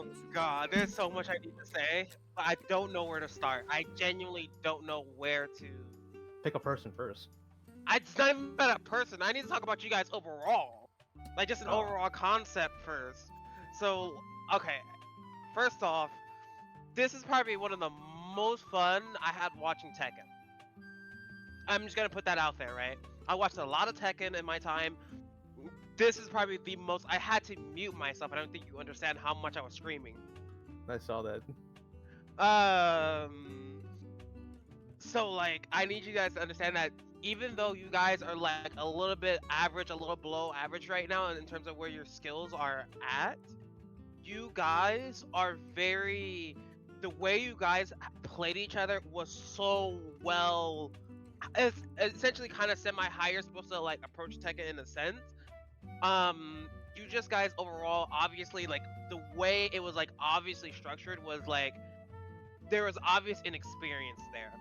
Oh God, there's so much I need to say, but I don't know where to start. I genuinely don't know where to. Pick a person first. It's not even about a person. I need to talk about you guys overall, like just an Oh. overall concept first. So, okay, first off, this is probably one of the most fun I had watching Tekken. I'm just gonna put that out there, right? I watched a lot of Tekken in my time. This is probably the most. I had to mute myself. I don't think you understand how much I was screaming. I saw that. So like, I need you guys to understand that even though you guys are like a little bit average, a little below average right now in terms of where your skills are at, you guys are very. The way you guys played each other was so well. It's essentially kind of semi-high. You're supposed to like approach Tekken in a sense. You just guys overall, obviously, like the way it was like obviously structured was like there was obvious inexperience there.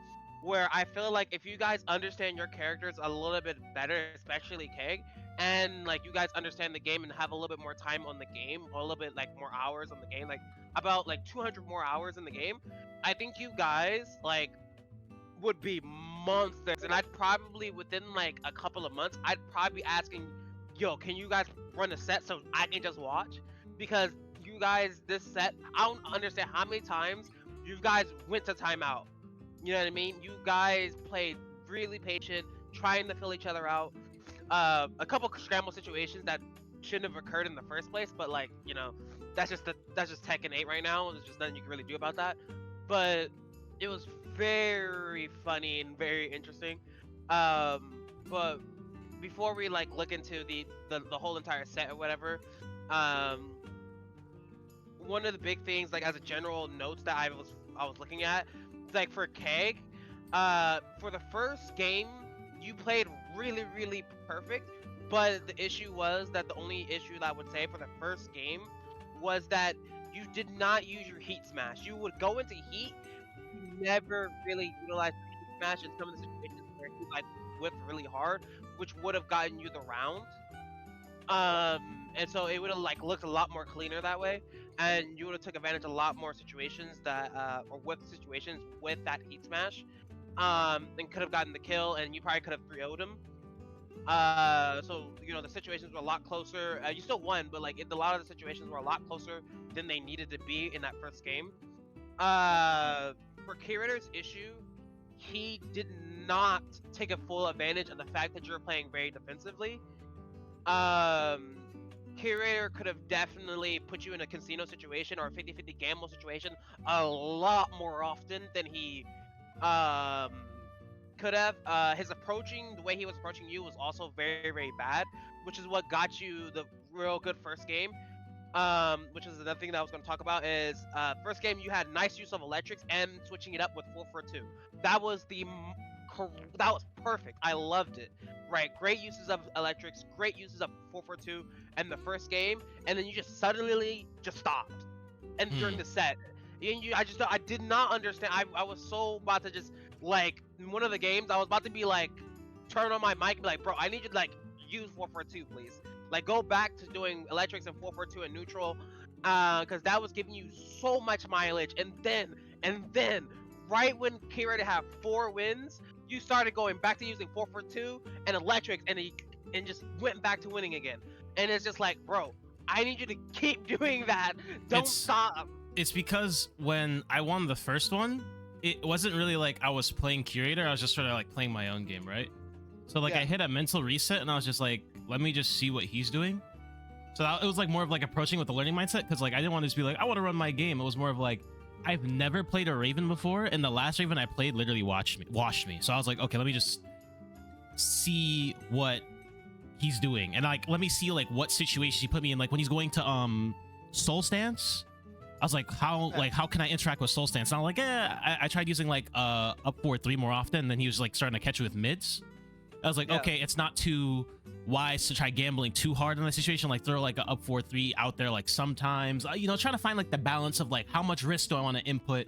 Where I feel like if you guys understand your characters a little bit better, especially Keg, and like you guys understand the game and have a little bit more time on the game, or a little bit like more hours on the game, like about like 200 more hours in the game, I think you guys like would be monsters. And I'd probably within like a couple of months, I'd probably be asking, yo, can you guys run a set so I can just watch? Because you guys, this set, I don't understand how many times you guys went to timeout. You know what I mean? You guys played really patient, trying to fill each other out. A couple scramble situations that shouldn't have occurred in the first place, but like, you know, that's just Tekken 8 right now. There's just nothing you can really do about that. But it was very funny and very interesting. But before we like look into the whole entire set or whatever, one of the big things, like as a general notes that I was looking at, like for Keg, for the first game, you played really, really perfect. But the issue was that the only issue that I would say for the first game was that you did not use your heat smash. You would go into heat, you never really utilized the heat smash in some of the situations where you like whipped really hard, which would have gotten you the round. And so it would have like looked a lot more cleaner that way, and you would have took advantage of a lot more situations that or with situations with that heat smash, and could have gotten the kill, and you probably could have 3-0'd him. So you know the situations were a lot closer. You still won, but like a lot of the situations were a lot closer than they needed to be in that first game. For Curator's issue, he did not take a full advantage of the fact that you're playing very defensively. Curator could have definitely put you in a casino situation or a 50-50 gamble situation a lot more often than he could have. His approaching, the way he was approaching you was also very, very bad, which is what got you the real good first game. Which is another thing that I was going to talk about is first game you had nice use of electrics and switching it up with 4-4-2. That was perfect. I loved it. Right, great uses of electrics, great uses of 4-4-2 and the first game, and then you just suddenly just stopped. And during the set, I did not understand. I was so about to just like in one of the games, I was about to be like turn on my mic and be like, bro, I need you to like use 4-4-2, please. Like go back to doing electrics and 4-4-2 and neutral, because that was giving you so much mileage. And then right when Curator had 4 wins, you started going back to using 4-4-2 and electrics, and just went back to winning again. And it's just like, bro, I need you to keep doing that. Don't stop. It's because when I won the first one, it wasn't really like I was playing Curator. I was just sort of like playing my own game, right? So like I hit a mental reset and I was just like, let me just see what he's doing. So it was like more of like approaching with the learning mindset, because like I didn't want to just be like, I want to run my game. It was more of like, I've never played a Raven before, and the last Raven I played literally washed me. So I was like, okay, let me just see what he's doing, and like let me see like what situations he put me in. Like when he's going to Soul Stance, I was like, how can I interact with Soul Stance? And I'm like, I tried using like up 4-3 more often, and then he was like starting to catch you with mids. I was like, okay, it's not too wise to try gambling too hard in that situation, like throw like a up 4-3 out there like sometimes, you know, trying to find like the balance of like how much risk do I want to input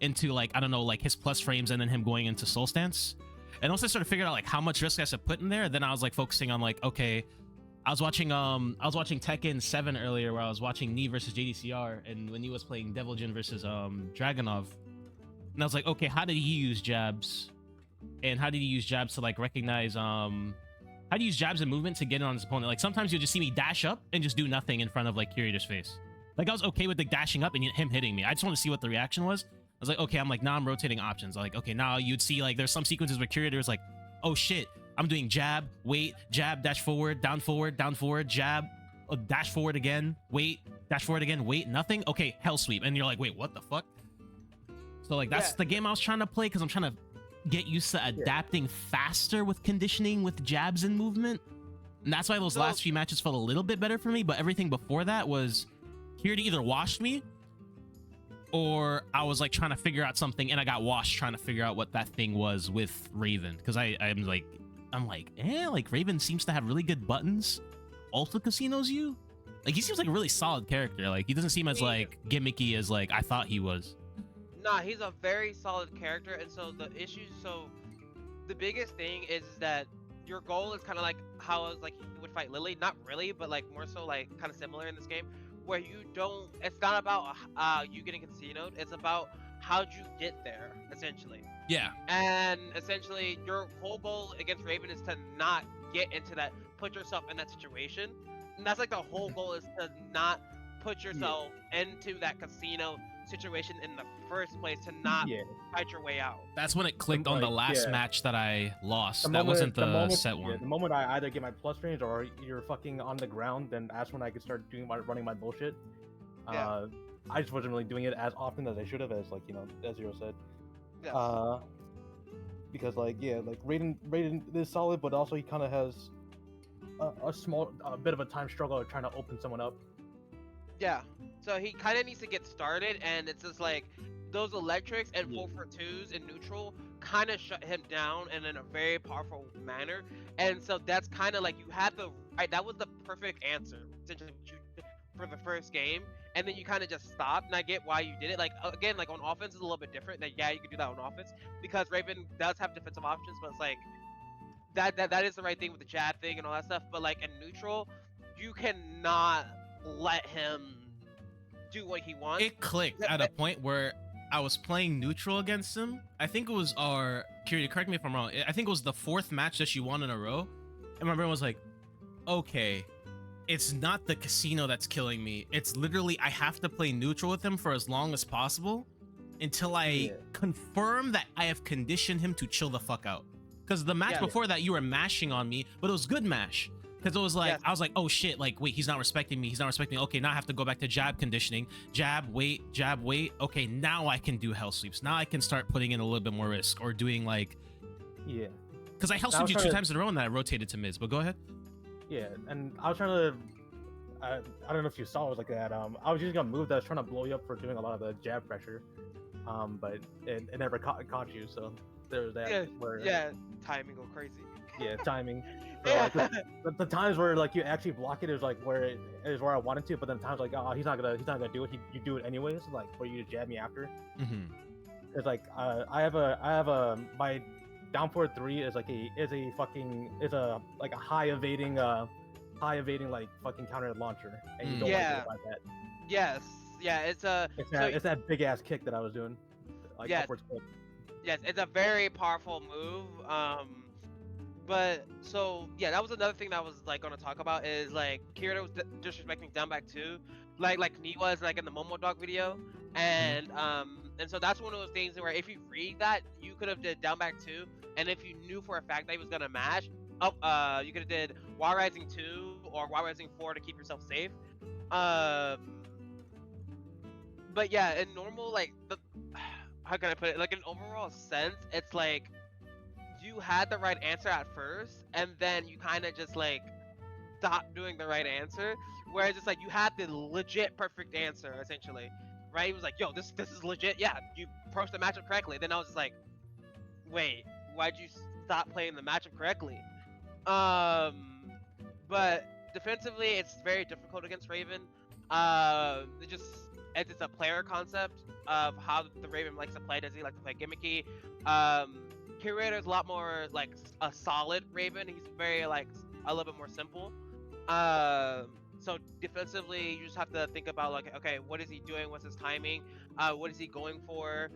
into like, I don't know, like his plus frames and then him going into Soul Stance. And once I sort of figured out like how much risk I should put in there, then I was like focusing on like, okay, I was watching Tekken 7 earlier, where I was watching Nee versus JDCR, and when he was playing Devil Jin versus Dragonov, and I was like, okay, how did he use jabs, and how did he use jabs to like recognize how do you use jabs and movement to get in on his opponent? Like sometimes you'll just see me dash up and just do nothing in front of like Curator's face. Like I was okay with the dashing up and him hitting me. I just want to see what the reaction was. I was like, okay, I'm like, now I'm rotating options. Like, okay, now you'd see like there's some sequences where Curator is like, oh shit, I'm doing jab, wait, jab, dash forward, down forward, jab, dash forward again, wait, dash forward again, wait, nothing. Okay, hell sweep. And you're like, wait, what the fuck? So like that's the game I was trying to play, because I'm trying to get used to adapting faster with conditioning with jabs and movement. And that's why those last few matches felt a little bit better for me, but everything before that was here to either washed me, or I was like trying to figure out something and I got washed trying to figure out what that thing was with Raven. Because I'm like, like Raven seems to have really good buttons. Also casinos you? Like he seems like a really solid character. Like he doesn't seem as like gimmicky as like I thought he was. Nah, he's a very solid character, and so the biggest thing is that your goal is kind of like how like you would fight Lily, not really, but like more so like kind of similar in this game, where it's not about you getting casinoed, it's about how'd you get there, essentially. Yeah. And essentially your whole goal against Raven is to not get into that, put yourself in that situation, and that's like the whole goal, is to not put yourself into that casino situation in the first place, to not fight your way out. That's when it clicked on the last match that I lost. That wasn't the set one. The moment I either get my plus range or you're fucking on the ground, then that's when I could start running my bullshit. I just wasn't really doing it as often as I should have, as like, you know, as Zero said. Because like Raiden is solid, but also he kind of has a bit of a time struggle of trying to open someone up. Yeah. So he kind of needs to get started, and it's just like those electrics and 4-for-2s in neutral kind of shut him down and in a very powerful manner. And so that's kind of like you had that was the perfect answer essentially for the first game, and then you kind of just stopped. And I get why you did it. Like again, like on offense is a little bit different. That you can do that on offense because Raven does have defensive options, but it's like that is the right thing with the jab thing and all that stuff. But like in neutral, you cannot let him do what he wants. It clicked at a point where I was playing neutral against him. I think it was Curator, correct me if I'm wrong, I think it was the 4th match that you won in a row, and my brain was like, okay, it's not the casino that's killing me, it's literally I have to play neutral with him for as long as possible until I confirm that I have conditioned him to chill the fuck out. Because the match before that you were mashing on me, but it was good mash. Because it was like, I was like, oh shit, like, wait, he's not respecting me. Okay, now I have to go back to jab conditioning. Jab, wait. Okay, now I can do hell sweeps. Now I can start putting in a little bit more risk or doing like... Yeah. Because I hell sweeped you 2 times in a row and then I rotated to mids, but go ahead. Yeah, and I was trying to... I don't know if you saw it was like that. I was using a move that was trying to blow you up for doing a lot of the jab pressure. But it never caught you, so there's that. Timing go crazy. Yeah, timing. So, like, the times where like you actually block it is like where I wanted to, but then times like, oh, he's not gonna do it. You do it anyways, like for you to jab me after. It's like I have a my down forward 3 is like a high evading like fucking counter launcher, and you don't want to do that. Yes, it's that big ass kick that I was doing, like upwards kick. Yes, it's a very powerful move. But so that was another thing that I was like gonna talk about, is like Kirito was disrespecting down back 2, like Nee was like in the Momo Dog video, and so that's one of those things where if you read that, you could have did down back 2, and if you knew for a fact that he was gonna mash you could have did Wall Rising 2 or Wall Rising 4 to keep yourself safe. But yeah, in normal, like how can I put it, like in overall sense, it's like you had the right answer at first, and then you kind of just like stopped doing the right answer, whereas it's like you had the legit perfect answer essentially, right? He was like, yo, this is legit, yeah, you approached the matchup correctly. Then I was just like, wait, why'd you stop playing the matchup correctly? But defensively it's very difficult against Raven. It's a player concept of how the Raven likes to play. Does he like to play gimmicky? Curator's a lot more like a solid Raven. He's very like a little bit more simple. So defensively, you just have to think about like, okay, what is he doing? What's his timing? What is he going for?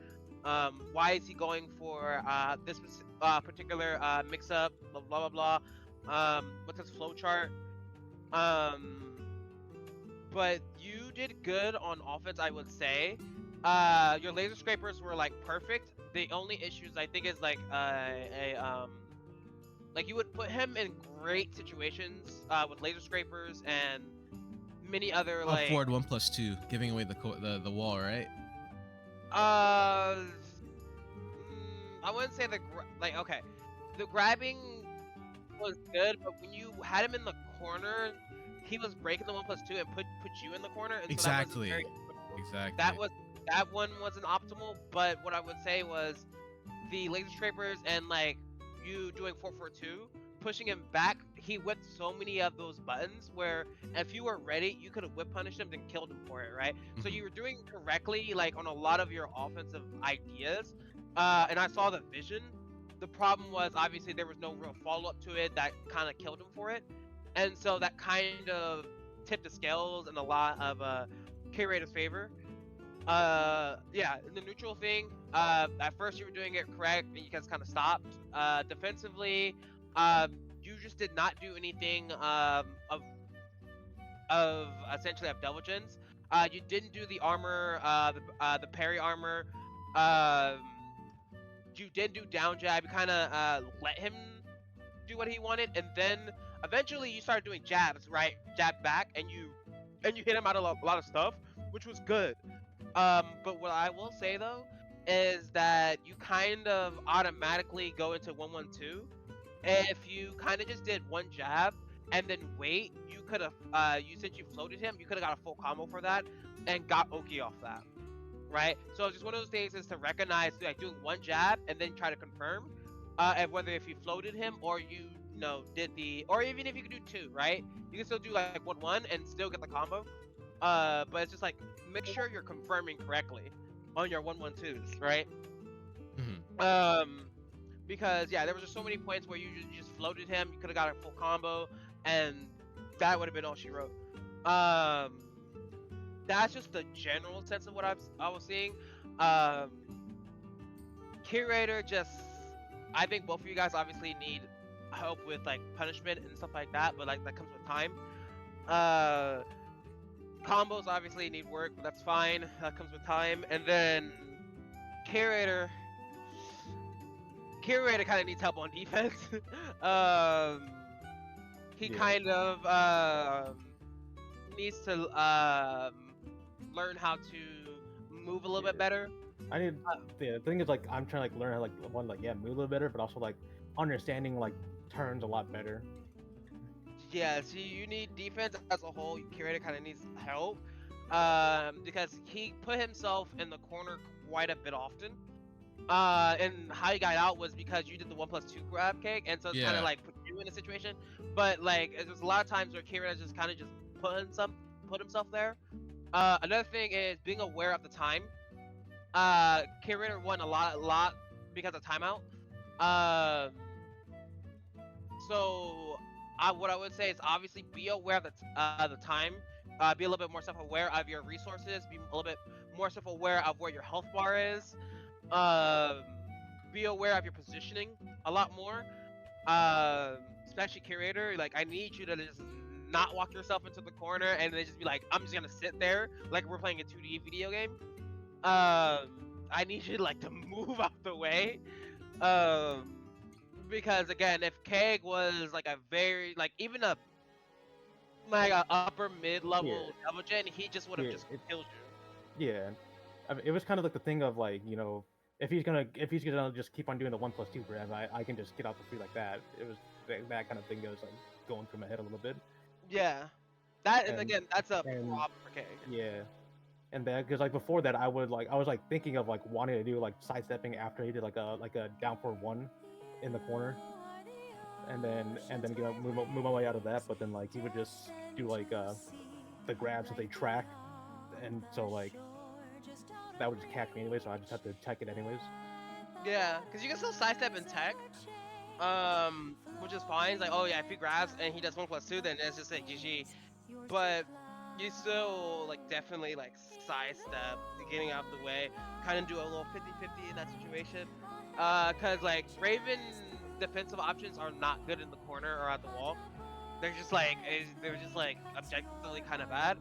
Why is he going for this particular mix-up? Blah blah blah blah. What's his flow chart? Um, but you did good on offense, I would say. Your laser scrapers were like perfect. The only issues I think is like you would put him in great situations with laser scrapers and many other Up like forward 1+2, giving away the wall, right? uh I wouldn't say like okay, the grabbing was good, but when you had him in the corner, he was breaking the 1+2 and put you in the corner, and so that was Exactly. very, Exactly. that one wasn't optimal. But what I would say was the laser scrapers and like you doing 442, pushing him back, he whipped so many of those buttons where if you were ready, you could have whip punished him and killed him for it, right? So you were doing correctly like on a lot of your offensive ideas, and I saw the vision. The problem was obviously there was no real follow up to it that kind of killed him for it, and so that kind of tipped the scales in a lot of Curator's favor. Yeah, the neutral thing, at first you were doing it correct and you guys kind of stopped. Defensively, you just did not do anything of essentially of Devil Jin's. You didn't do the armor, the parry armor. um you did do down jab. You kind of let him do what he wanted, and then eventually you started doing jabs, right? Jab back, and you hit him out of a lot of stuff, which was good. But what I will say though is that you kind of automatically go into 112. If you kind of just did one jab and then wait, you could have you since you floated him, you could have got a full combo for that and got Oki off that, right? So it's just one of those things is to recognize like doing one jab and then try to confirm, and whether if you floated him or you know did the, or even if you could do two, right? You can still do like 1-1 and still get the combo. But it's just like make sure you're confirming correctly on your 1-1-2s, right? Because yeah, there was just so many points where you just floated him, you could have got a full combo, and that would have been all she wrote. That's just the general sense of what I was seeing. Curator just, I think both of you guys obviously need help with like punishment and stuff like that, but like that comes with time. Combos obviously need work, but that's fine. That comes with time. And then Curator kind of needs help on defense. He kind of needs to learn how to move a little bit better. I need. The thing is, like, I'm trying to like learn how like move a little better, but also like understanding like turns a lot better. Yeah, so you need defense as a whole. Curator kind of needs help, because he put himself in the corner quite a bit often. And how he got out was because you did the 1+2 grab kick, and so it's kind of like put you in a situation. But like, there's a lot of times where Curator just kind of just put himself there. Another thing is being aware of the time. Curator won a lot because of timeout. So what I would say is obviously be aware of the time. Be a little bit more self-aware of your resources. Be a little bit more self-aware of where your health bar is. Be aware of your positioning a lot more. Especially Curator. Like I need you to just not walk yourself into the corner and then just be like, I'm just gonna sit there like we're playing a 2D video game. I need you like to move out the way. Because again, if Keg was like a very like even a like a upper mid level Devil Jin, he just would have just killed you. Yeah, I mean, it was kind of like the thing of like, you know, if he's gonna just keep on doing the 1+2 grab, I can just get out the free like that. It was that kind of thing that was like going through my head a little bit. Yeah, and again, that's a problem for Keg. Yeah. And then, because like before that, I was like thinking of like wanting to do like sidestepping after he did like a down for one in the corner, and then you know, move my way out of that. But then like he would just do like the grabs that they track, and so like that would just catch me anyway. So I just have to tech it anyways. Yeah, because you can still sidestep and tech. which is fine. It's like, oh yeah, if he grabs and he does 1+2, then it's just like GG. But you still like definitely like sidestep, getting out the way, kind of do a little 50-50 in that situation. Cause like Raven defensive options are not good in the corner or at the wall. They're just like objectively kind of bad.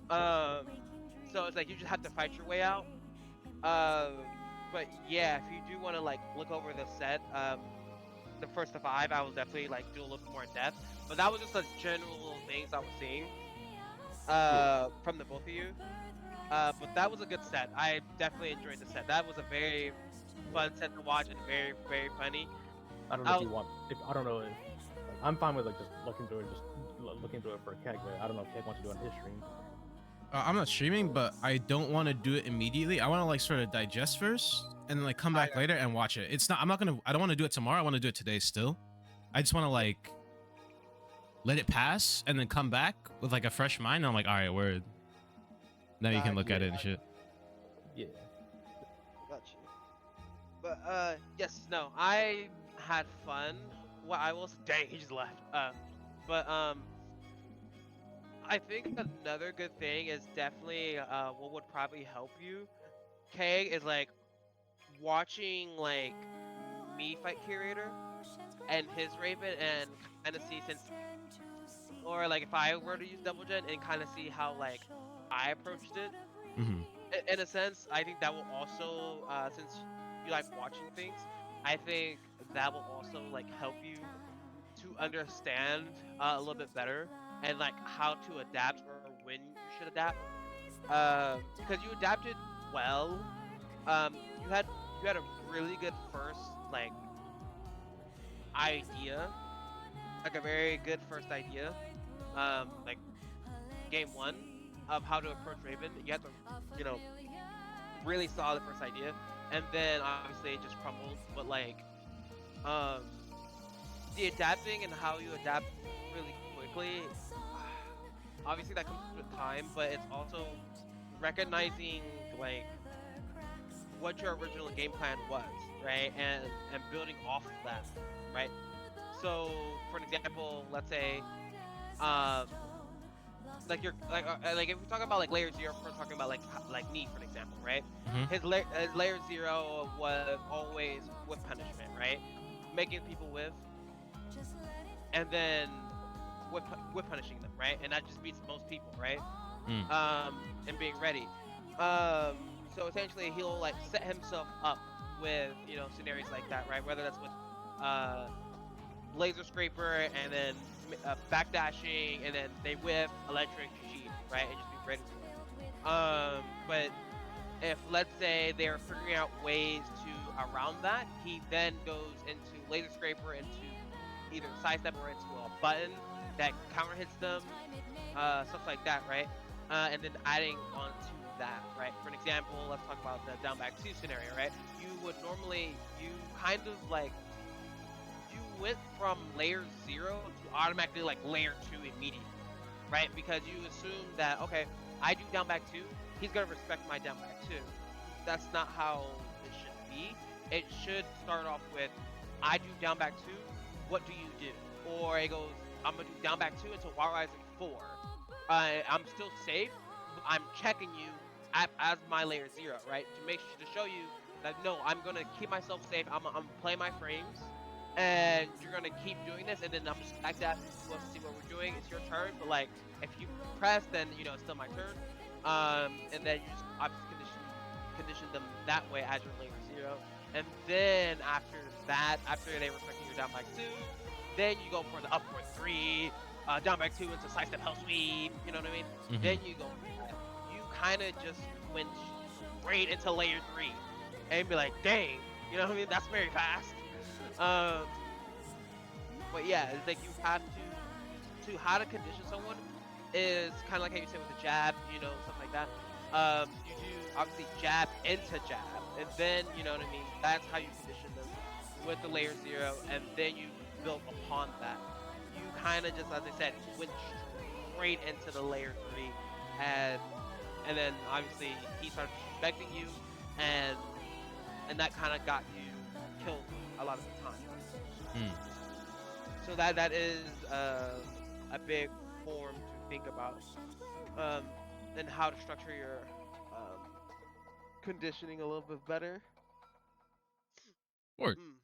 Um, so it's like you just have to fight your way out. But yeah, if you do want to like look over the set, the first to five, I will definitely like do a little bit more in depth. But that was just the general things I was seeing from the both of you. But that was a good set. I definitely enjoyed the set. That was a very fun set to watch and very very funny. I don't know if you want. If I don't know if like, I'm fine with like just looking through it, just looking through it for Keg. But I don't know if Keg wants to do it on his stream. I'm not streaming, but I don't want to do it immediately. I want to like sort of digest first and then like come back later and watch it. It's not. I don't want to do it tomorrow. I want to do it today still. I just want to like let it pass and then come back with like a fresh mind. And I'm like, all right, word. Now you can look at it and shit. Yeah. Got you. But yes, no, I had fun. What I will dang, he just left. But I think another good thing is definitely what would probably help you, Kay, is like watching like me fight Curator and his Raven and kind of see since, or like if I were to use Devil Jin and kind of see how like I approached it. Mm-hmm. In a sense, I think that will also, since you like watching things, I think that will also like help you to understand a little bit better and like how to adapt or when you should adapt. Because you adapted well. You had a really good first like idea, like a very good first idea. Like game one of how to approach Raven. You have to, you know, really solid first idea, and then obviously it just crumbled. But like, the adapting and how you adapt really quickly, obviously that comes with time, but it's also recognizing like what your original game plan was, right, and building off of that, right. So for an example, let's say, like you're like if we're talking about like layer zero, we're talking about like me for an example, right? Mm-hmm. His layer zero was always with punishment, right? Making people with, and then with punishing them, right? And that just beats most people, right? And being ready. So essentially he'll like set himself up with, you know, scenarios like that, right? Whether that's with laser scraper and then backdashing and then they whip electric sheet, right? And just be ready for it. But if let's say they're figuring out ways to around that, he then goes into laser scraper, into either sidestep or into a button that counter hits them, stuff like that, right? And then adding on to that, right? For an example, let's talk about the down back 2 scenario, right? You would normally, you kind of like, you went from layer 0 to automatically like layer 2 immediately, right? Because you assume that, okay, I do down back 2, he's gonna respect my down back 2. That's not how it should be. It should start off with, I do down back 2, what do you do? Or it goes, I'm gonna do down back 2 until Wild Rising 4. I'm still safe, but I'm checking you as my layer 0, right? To make sure, to show you that no, I'm gonna keep myself safe. I'm playing my frames, and you're gonna keep doing this, and then I'm just like that. We'll see what we're doing. It's your turn, but like if you press, then you know it's still my turn. And then you just obviously condition them that way as your layer 0, and then after that, after they respect your down back 2, then you go for the upward 3, down back 2 into sidestep hell sweep. You know what I mean? Mm-hmm. Then you go. You kind of just went straight into layer 3 and be like, dang, you know what I mean? That's very fast. But yeah, it's like you have to how to condition someone is kind of like how you say with the jab, you know, stuff like that. You do obviously jab into jab, and then you know what I mean. That's how you condition them with the layer 0, and then you build upon that. You kind of just, as I said, went straight into the layer 3, and then obviously he started respecting you, and that kind of got you killed a lot of the time. Mm. So that is a big form to think about, and how to structure your conditioning a little bit better. Word. Mm.